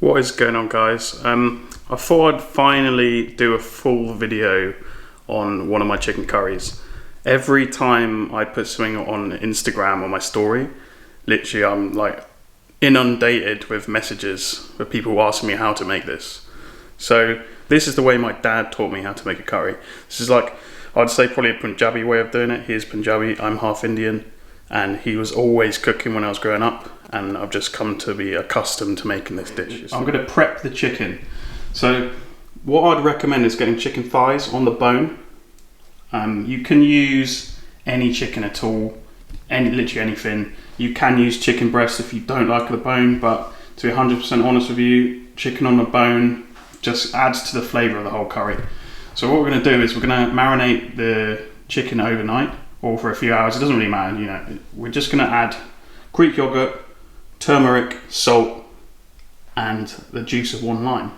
What is going on, guys? I thought I'd finally do a full video on one of my chicken curries. Every time I put something on Instagram on my story, literally I'm like inundated with messages with people asking me how to make this. So this is the way my dad taught me how to make a curry. This is like, I'd say probably a Punjabi way of doing it. He's Punjabi, I'm half Indian, and he was always cooking when I was growing up, and I've just come to be accustomed to making this dish. I'm going to prep the chicken. So what I'd recommend is getting chicken thighs on the bone. You can use any chicken at all, literally anything. You can use chicken breast if you don't like the bone, but to be 100% honest with you, chicken on the bone just adds to the flavour of the whole curry. So what we're going to do is we're going to marinate the chicken overnight or for a few hours. It doesn't really matter, you know. We're just going to add Greek yoghurt, turmeric, salt, and the juice of 1 lime.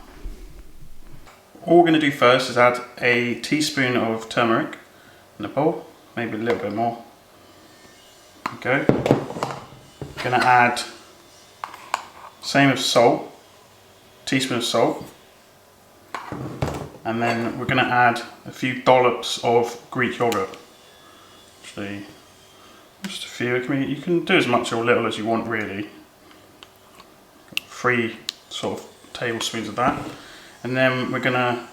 All we're going to do first is add a teaspoon of turmeric in a bowl, maybe a little bit more. There we go. We're going to add, same as salt, teaspoon of salt, and then we're going to add a few dollops of Greek yoghurt. Actually, just a few. You can do as much or little as you want, really. 3 sort of tablespoons of that, and then we're going to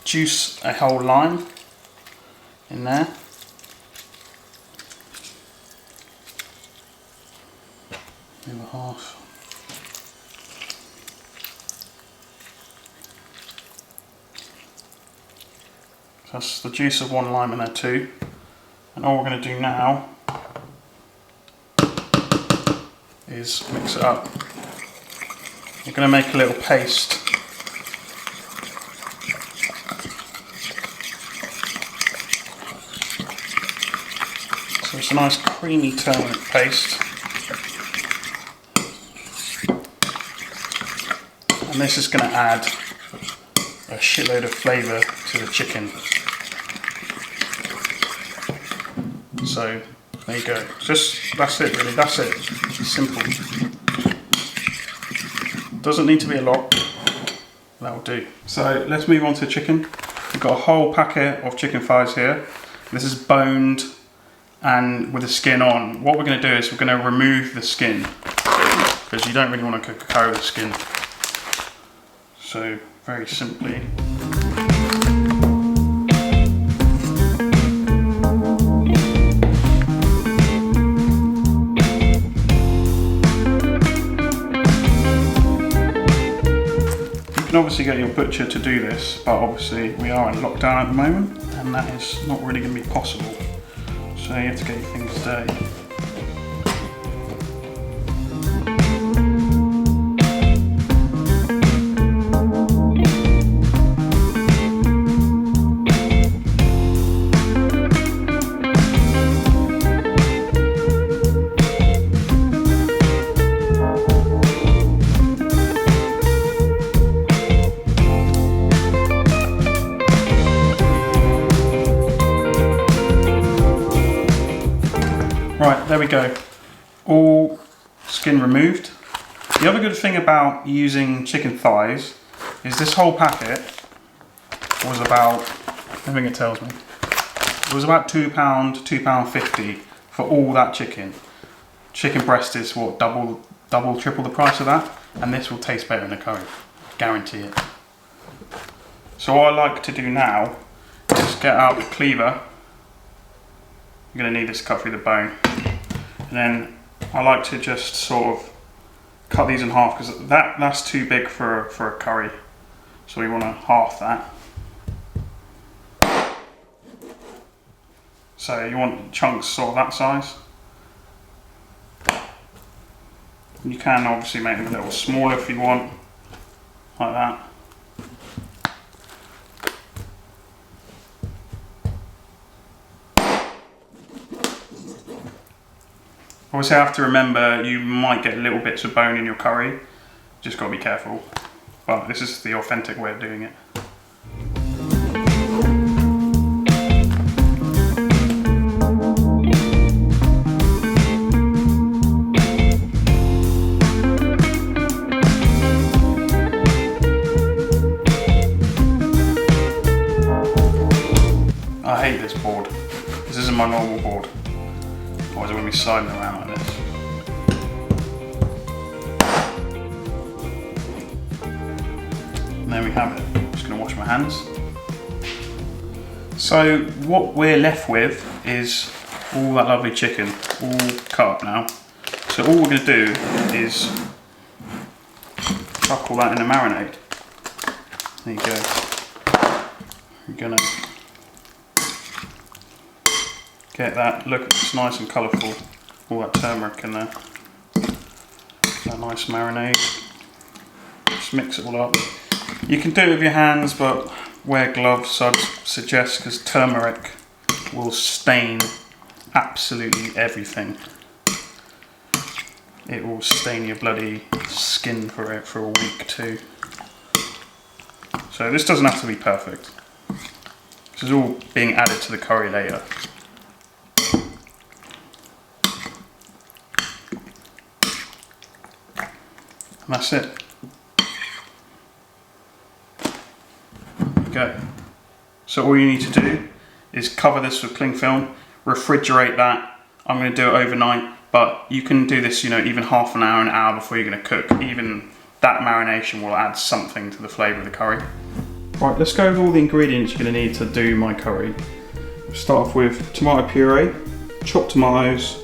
juice a whole lime in there. Maybe half. That's the juice of 1 lime in there too. And all we're going to do now is mix it up. We're going to make a little paste. So it's a nice creamy turmeric paste. And this is going to add a shitload of flavour to the chicken. So there you go. That's it really, that's it. It's simple. Doesn't need to be a lot. That'll do. So let's move on to the chicken. We've got a whole packet of chicken thighs here. This is boned and with the skin on. What we're going to do is we're going to remove the skin, because you don't really want to cook a curry with skin. So very simply. You can obviously get your butcher to do this, but obviously we are in lockdown at the moment and that is not really going to be possible. So you have to get your things dirty. Right, there we go. All skin removed. The other good thing about using chicken thighs is this whole packet was about, I think it tells me, it was about £2, £2.50 for all that chicken. Chicken breast is what, double, triple the price of that, and this will taste better in a curry, guarantee it. So what I like to do now is get out the cleaver. You're going to need this to cut through the bone, and then I like to just sort of cut these in half, because that's too big for a curry, so we want to half that. So you want chunks sort of that size. You can obviously make them a little smaller if you want, like that. Obviously I have to remember you might get little bits of bone in your curry, just got to be careful, but this is the authentic way of doing it. my normal board. Otherwise I wouldn't be sliding around like this. And there we have it. I'm just going to wash my hands. So what we're left with is all that lovely chicken, all cut up now. So all we're going to do is chuck all that in the marinade. There you go. We're going to get that, look, it's nice and colourful, all that turmeric in there. That nice marinade. Just mix it all up. You can do it with your hands, but wear gloves, I'd suggest, because turmeric will stain absolutely everything. It will stain your bloody skin for a week too. So this doesn't have to be perfect. This is all being added to the curry later. And that's it. Go. So all you need to do is cover this with cling film, refrigerate that. I'm going to do it overnight, but you can do this, you know, even half an hour before you're going to cook. Even that marination will add something to the flavour of the curry. Right, let's go over all the ingredients you're going to need to do my curry. We'll start off with tomato puree, chopped tomatoes,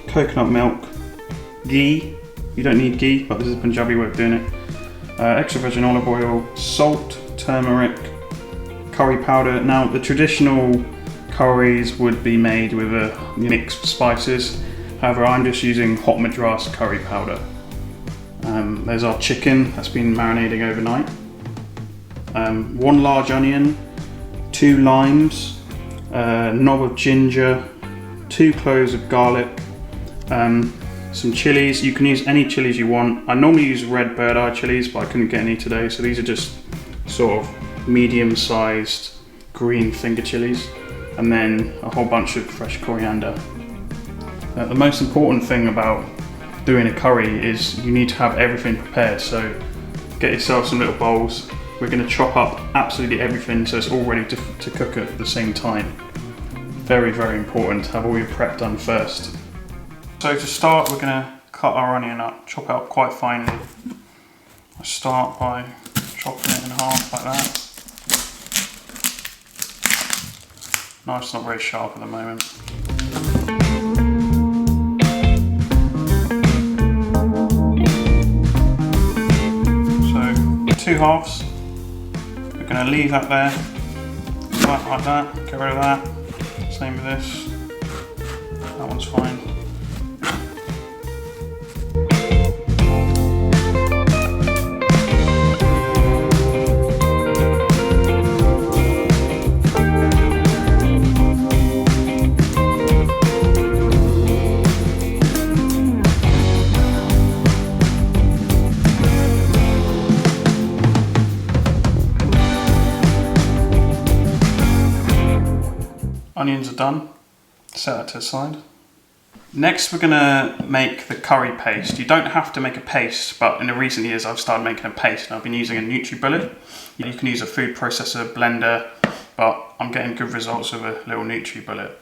coconut milk, ghee. You don't need ghee, but this is a Punjabi way of doing it. Extra virgin olive oil, salt, turmeric, curry powder. Now the traditional curries would be made with a mixed spices. However, I'm just using hot Madras curry powder. There's our chicken that's been marinating overnight. 1 large onion, 2 limes, a knob of ginger, 2 cloves of garlic, some chilies. You can use any chilies you want. I normally use red bird eye chilies, but I couldn't get any today, so these are just sort of medium-sized green finger chilies, and then a whole bunch of fresh coriander. The most important thing about doing a curry is you need to have everything prepared, so get yourself some little bowls. We're going to chop up absolutely everything so it's all ready to cook at the same time. Very, very important to have all your prep done first. So to start, we're going to cut our onion up, chop it up quite finely. I start by chopping it in half like that. Knife's not very sharp at the moment. So 2 halves. We're going to leave that there, like that, get rid of that. Same with this. That one's fine. Onions are done, set that to the side. Next we're going to make the curry paste. You don't have to make a paste, but in the recent years I've started making a paste and I've been using a NutriBullet. You can use a food processor, blender, but I'm getting good results with a little NutriBullet.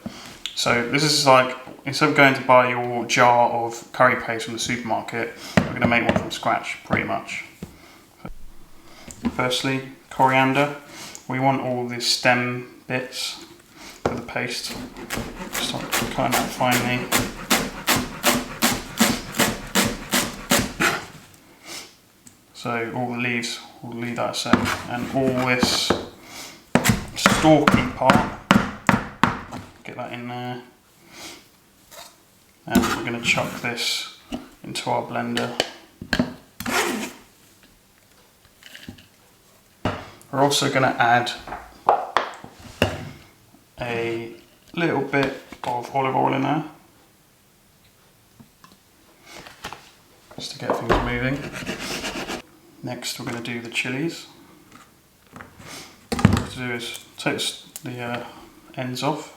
So this is like, instead of going to buy your jar of curry paste from the supermarket, we're going to make one from scratch, pretty much. Firstly, coriander. We want all the stem bits of the paste. Start cutting that finely. So all the leaves, we'll leave that a sec. And all this stalky part, get that in there. And we're going to chuck this into our blender. We're also going to add a little bit of olive oil in there, just to get things moving. Next we're going to do the chilies. What we have to do is take the ends off.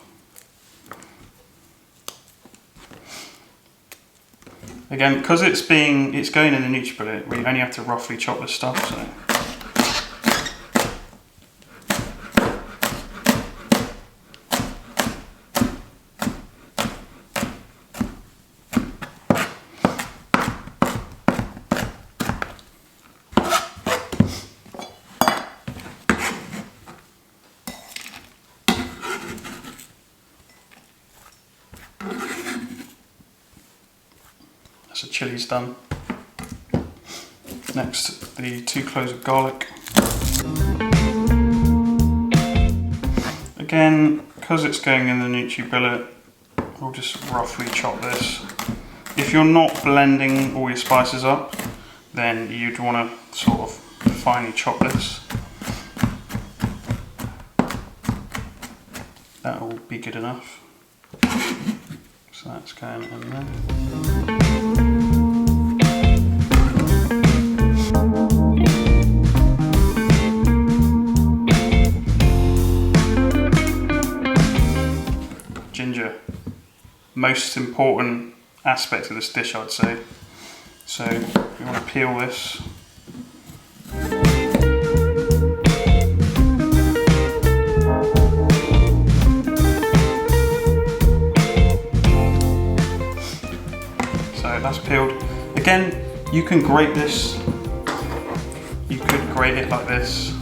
Again, because it's going in the NutriBullet, we only have to roughly chop this stuff. So. chilies done. Next, the 2 cloves of garlic. Again, because it's going in the Nutri billet, we'll just roughly chop this. If you're not blending all your spices up, then you'd want to sort of finely chop this. That will be good enough. So that's going in there. Ginger. Most important aspect of this dish, I'd say. So you want to peel this. So that's peeled. Again, you can grate this. You could grate it like this.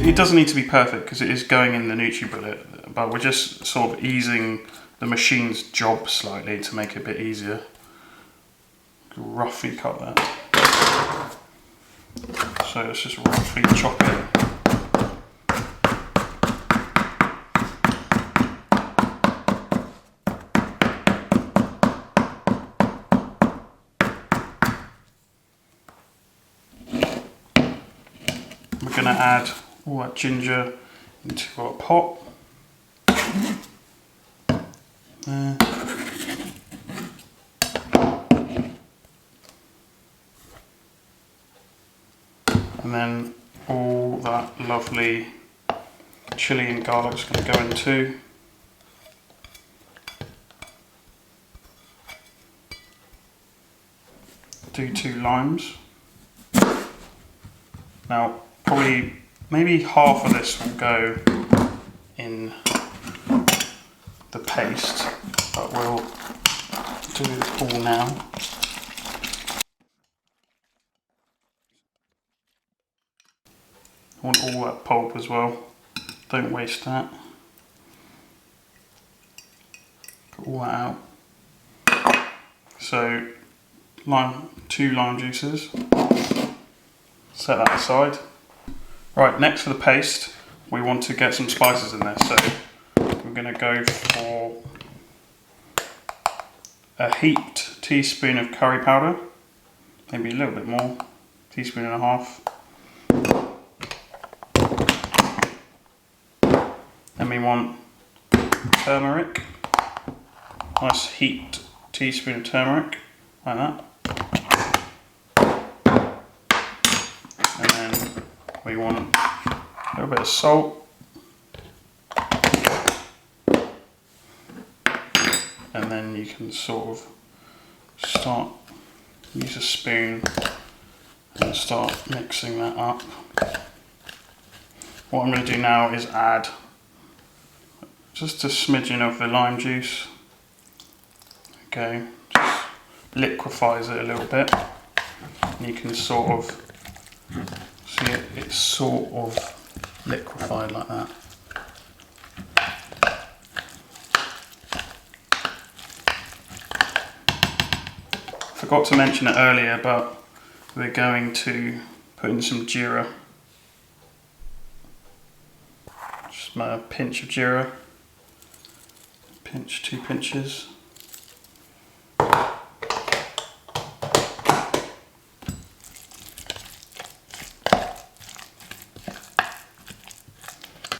It doesn't need to be perfect because it is going in the Nutri billet, but we're just sort of easing the machine's job slightly to make it a bit easier. Roughly cut that. So let's just roughly chop it. We're going to add all that ginger into our pot. There. And then all that lovely chilli and garlic is going to go in too. Do 2 limes. Now, probably maybe half of this will go in the paste, but we'll do it all now. I want all that pulp as well, don't waste that. Put all that out. So 2 lime juices, set that aside. Right, next for the paste, we want to get some spices in there, so we're going to go for a heaped teaspoon of curry powder, maybe a little bit more, teaspoon and a half. Then we want turmeric, nice heaped teaspoon of turmeric, like that. And then we want a little bit of salt. And then you can sort of start, use a spoon and start mixing that up. What I'm going to do now is add just a smidgen of the lime juice. Okay, just liquefies it a little bit. And you can sort of see it's sort of liquefied like that. Forgot to mention it earlier, but we're going to put in some jeera. Just a pinch of jeera. Pinch, 2 pinches.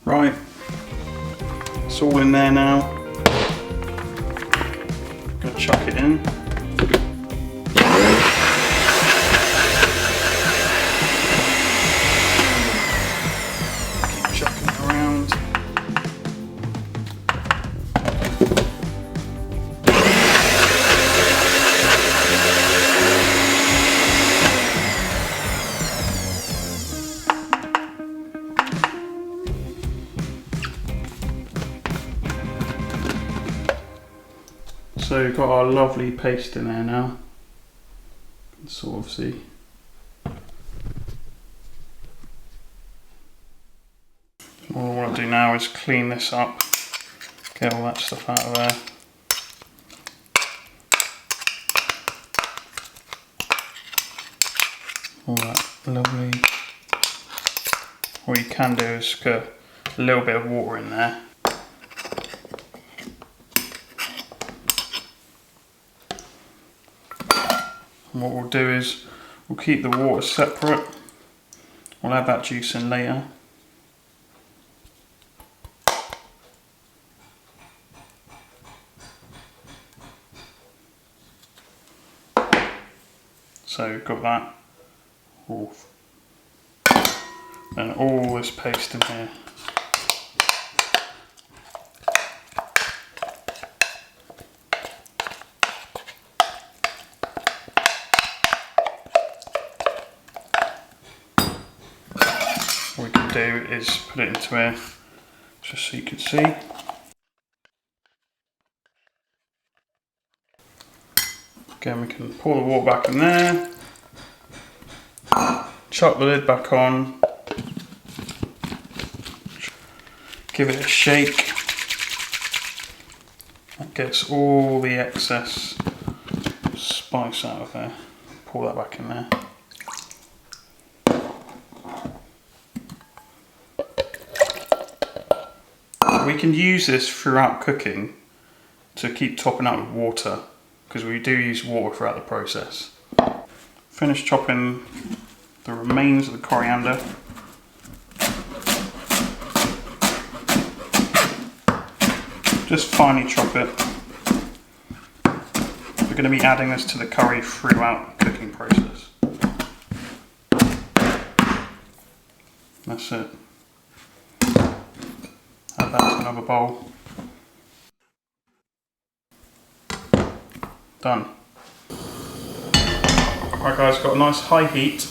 Right, it's all in there now. I'm going to chuck it in. Keep chucking it around. So we've got our lovely paste in there now. You can sort of see. All I want to do now is clean this up Get all that stuff out of there. All that lovely. What you can do is put a little bit of water in there. And what we'll do is we'll keep the water separate. We'll add that juice in later. So we've got that. And all this paste in here. What we can do is put it into here, just so you can see. Again, we can pour the water back in there, chuck the lid back on, give it a shake. That gets all the excess spice out of there. Pour that back in there. We can use this throughout cooking to keep topping up with water, because we do use water throughout the process. Finish chopping the remains of the coriander. Just finely chop it. We're going to be adding this to the curry throughout the cooking process. That's it. Add that to another bowl. Done. Alright guys, got a nice high heat.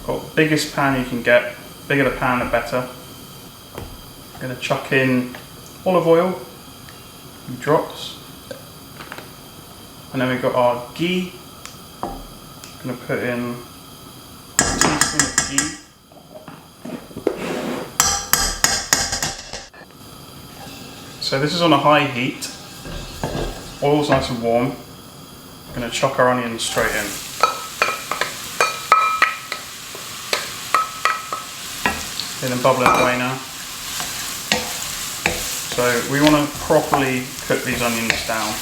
Got the biggest pan you can get. Bigger the pan, the better. I'm going to chuck in olive oil, a few drops. And then we've got our ghee. I'm going to put in a teaspoon of ghee. So this is on a high heat. Oil's nice and warm. I'm going to chuck our onions straight in. Get them bubbling away now. So we want to properly cook these onions down.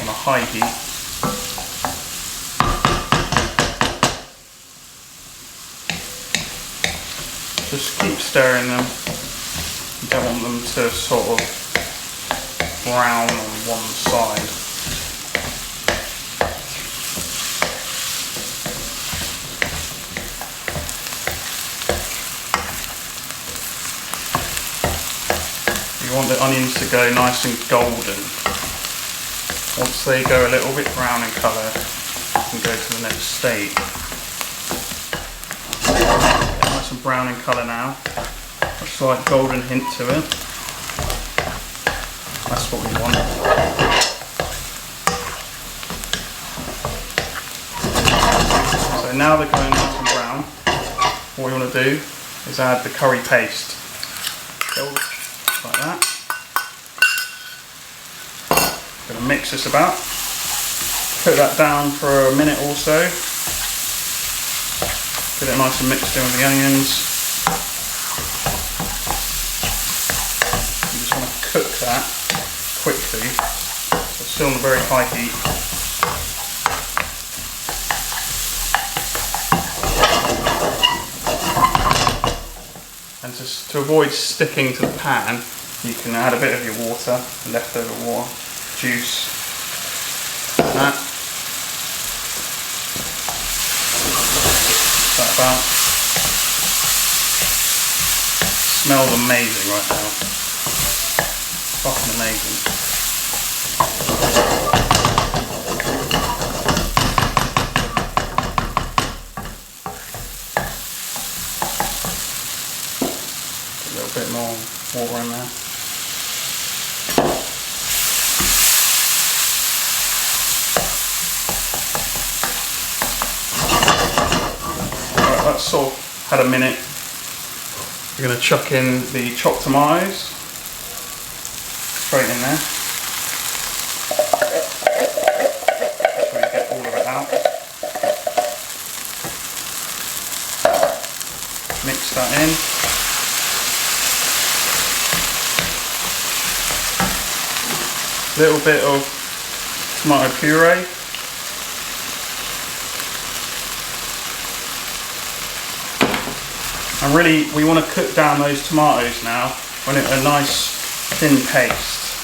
On a high heat. Just keep stirring them. You don't want them to sort of brown on one side. You want the onions to go nice and golden. Once they go a little bit brown in colour, you can go to the next stage. Nice and brown in colour now. A slight golden hint to it. That's what we want. So now they're going nice and brown. What we want to do is add the curry paste. Like that. Going to mix this about. Put that down for a minute or so. Get it nice and mixed in with the onions. You just want to cook that quickly. So still on a very high heat. And just to avoid sticking to the pan, you can add a bit of your water, leftover water, juice, like that. That about. Smells amazing right now. Fucking amazing. A little bit more water in there. Right, that's sort of had a minute. We're going to chuck in the chopped tomatoes straight in there. Make sure you get all of it out. Mix that in. Little bit of tomato puree. And really, we want to cook down those tomatoes now when it's a nice thin paste.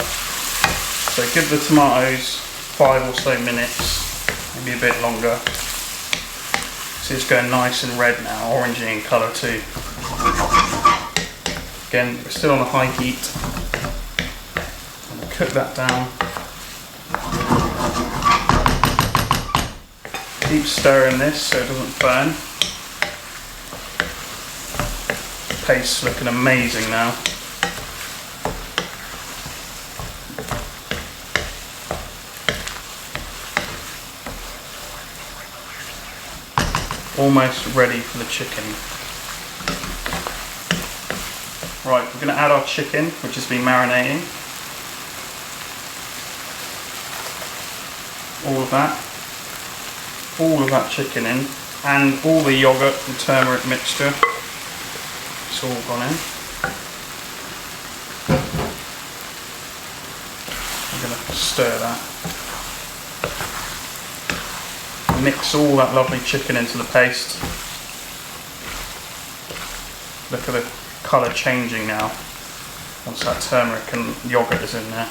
So give the tomatoes 5 or so minutes, maybe a bit longer. See, it's going nice and red now, orangey in colour too. Again, we're still on a high heat. Cook that down. Keep stirring this so it doesn't burn. The paste's looking amazing now. Almost ready for the chicken. Right, we're going to add our chicken, which has been marinating. All of that chicken in, and all the yoghurt and turmeric mixture. It's all gone in. I'm going to stir that. Mix all that lovely chicken into the paste. Look at the colour changing now once that turmeric and yoghurt is in there.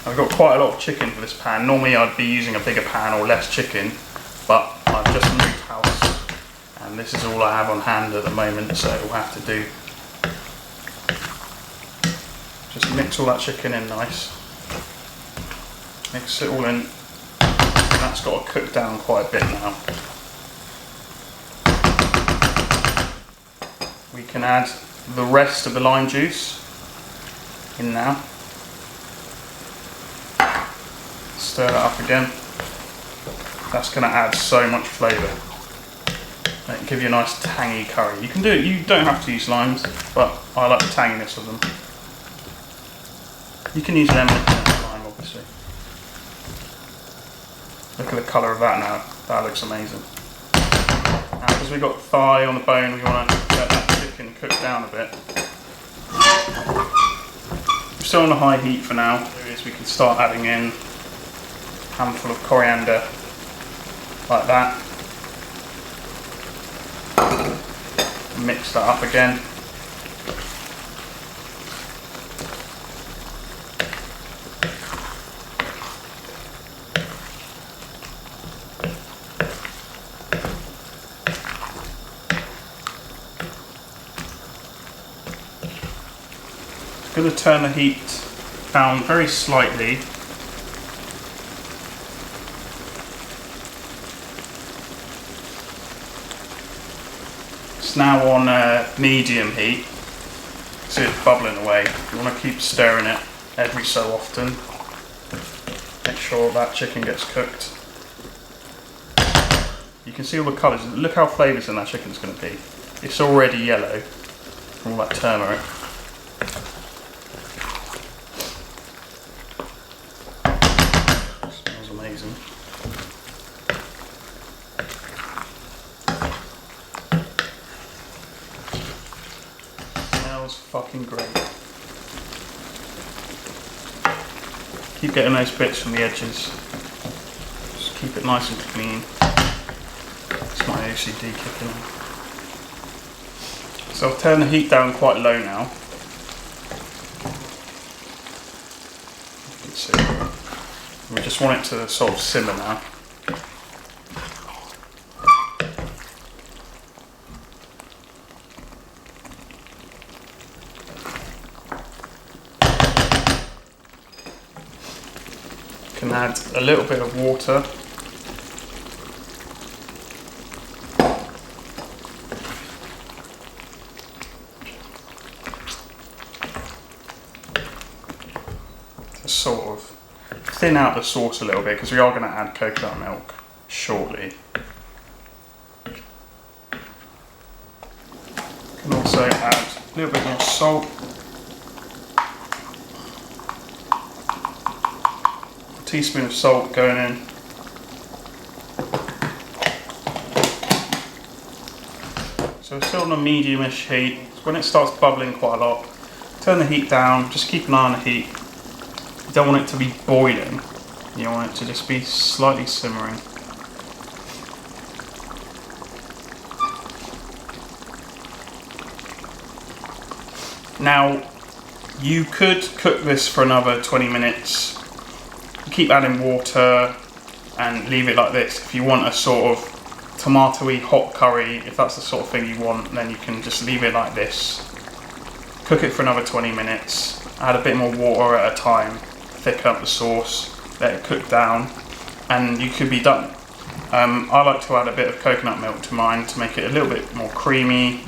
I've got quite a lot of chicken for this pan. Normally I'd be using a bigger pan or less chicken, but I've just moved house and this is all I have on hand at the moment, so we'll have to do. Just mix all that chicken in nice. Mix it all in. And that's got to cook down quite a bit now. We can add the rest of the lime juice in now. Stir that up again. That's going to add so much flavour. It'll give you a nice tangy curry. You can do it, you don't have to use limes, but I like the tanginess of them. You can use lemon instead of lime, obviously. Look at the colour of that now. That looks amazing. Now, because we've got thigh on the bone, we want to let that chicken cook down a bit. We're still on a high heat for now. Is we can start adding in handful of coriander, like that. Mix that up again. I'm going to turn the heat down very slightly. Now on medium heat, see it's bubbling away. You want to keep stirring it every so often. Make sure that chicken gets cooked. You can see all the colours. Look how flavoursome that chicken's going to be. It's already yellow from all that turmeric. It smells amazing. Fucking great. Keep getting those bits from the edges. Just keep it nice and clean. It's my OCD kicking in. So I've turned the heat down quite low now. You can see. We just want it to sort of simmer now. Can add a little bit of water. To sort of thin out the sauce a little bit, because we are going to add coconut milk shortly. A little bit more salt. A teaspoon of salt going in. So it's still on a medium-ish heat. When it starts bubbling quite a lot, turn the heat down, just keep an eye on the heat. You don't want it to be boiling, you want it to just be slightly simmering. Now, you could cook this for another 20 minutes. Keep adding water and leave it like this. If you want a sort of tomatoey hot curry, if that's the sort of thing you want, then you can just leave it like this. Cook it for another 20 minutes. Add a bit more water at a time. Thicken up the sauce. Let it cook down. And you could be done. I like to add a bit of coconut milk to mine to make it a little bit more creamy.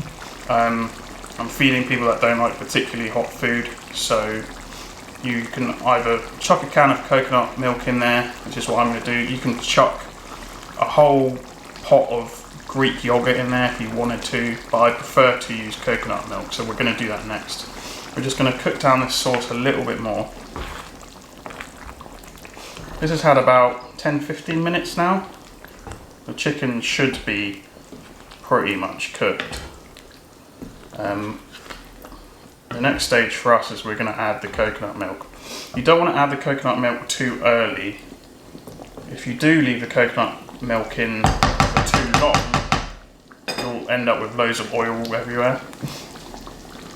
I'm feeding people that don't like particularly hot food, so you can either chuck a can of coconut milk in there, which is what I'm going to do. You can chuck a whole pot of Greek yogurt in there if you wanted to, but I prefer to use coconut milk, so we're going to do that next. We're just going to cook down this sauce a little bit more. This has had about 10-15 minutes now. The chicken should be pretty much cooked. The next stage for us is we're going to add the coconut milk. You don't want to add the coconut milk too early. If you do leave the coconut milk in for too long, you'll end up with loads of oil everywhere.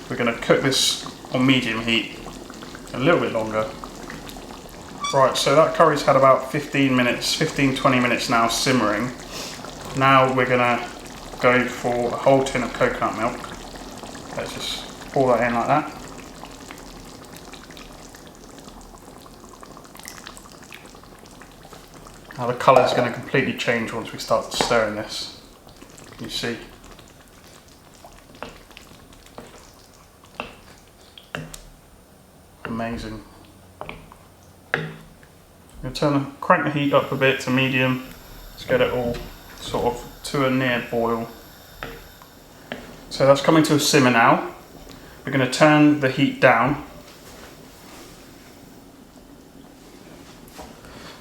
We're going to cook this on medium heat a little bit longer. Right, so that curry's had about 15-20 minutes now simmering. Now we're going to go for a whole tin of coconut milk. Let's just pour that in like that. Now the colour is going to completely change once we start stirring this. You see. Amazing. Crank the heat up a bit to medium. Let's get it all sort of to a near boil. So that's coming to a simmer now. We're going to turn the heat down.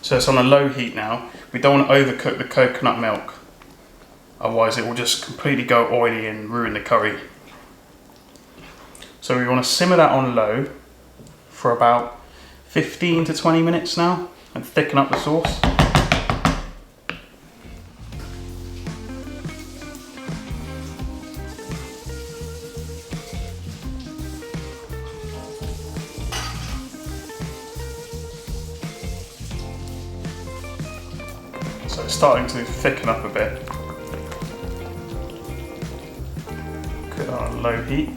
So it's on a low heat now. We don't want to overcook the coconut milk, otherwise it will just completely go oily and ruin the curry. So we want to simmer that on low for about 15 to 20 minutes now and thicken up the sauce. So it's starting to thicken up a bit. Cook that on low heat.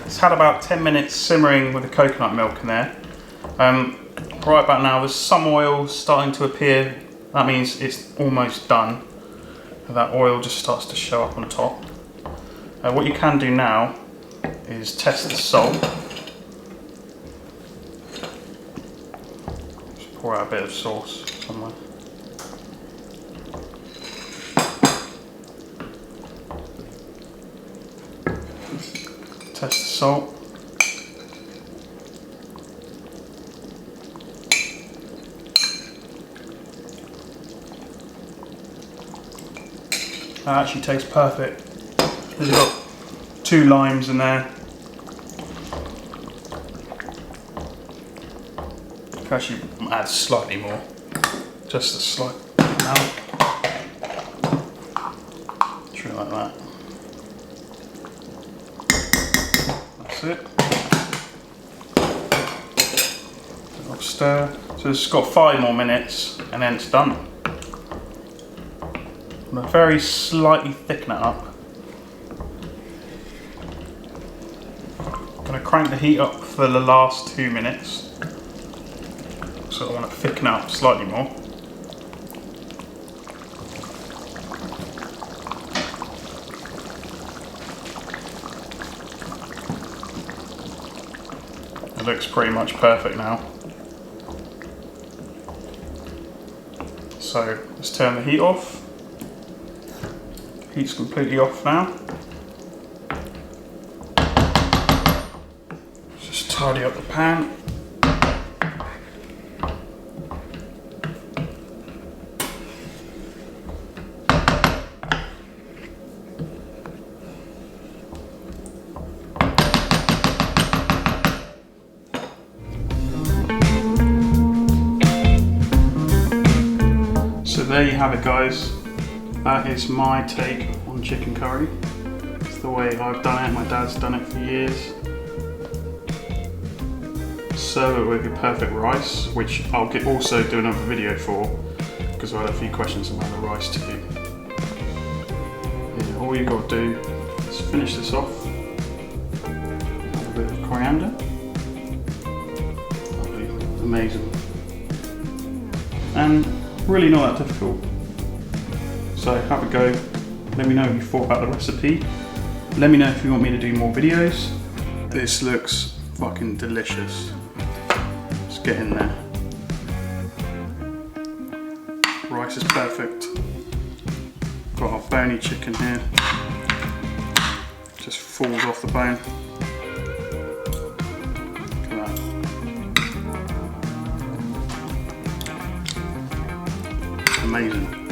It's had about 10 minutes simmering with the coconut milk in there. Right about now there's some oil starting to appear. That means it's almost done. That oil just starts to show up on top. What you can do now is test the salt. Just pour out a bit of sauce somewhere. Test the salt. That actually tastes perfect. There's got 2 limes in there. You can actually add slightly more, just a slight amount. Trim like that. That's it. I'll stir. So it's got 5 more minutes and then it's done. I'm going to very slightly thicken it up. I'm going to crank the heat up for the last 2 minutes. So I want to thicken it up slightly more. It looks pretty much perfect now. So let's turn the heat off. Heat's completely off now. Just tidy up the pan. So there you have it, guys. That is my take on chicken curry. It's the way I've done it. My dad's done it for years. Serve it with your perfect rice, which I'll also do another video for, because I had a few questions about the rice too. Yeah, all you've got to do is finish this off. Add a bit of coriander. Lovely, amazing. And really not that difficult. So have a go. Let me know what you thought about the recipe. Let me know if you want me to do more videos. This looks fucking delicious. Let's get in there. Rice is perfect. Got our bony chicken here. Just falls off the bone. Look at that. Amazing.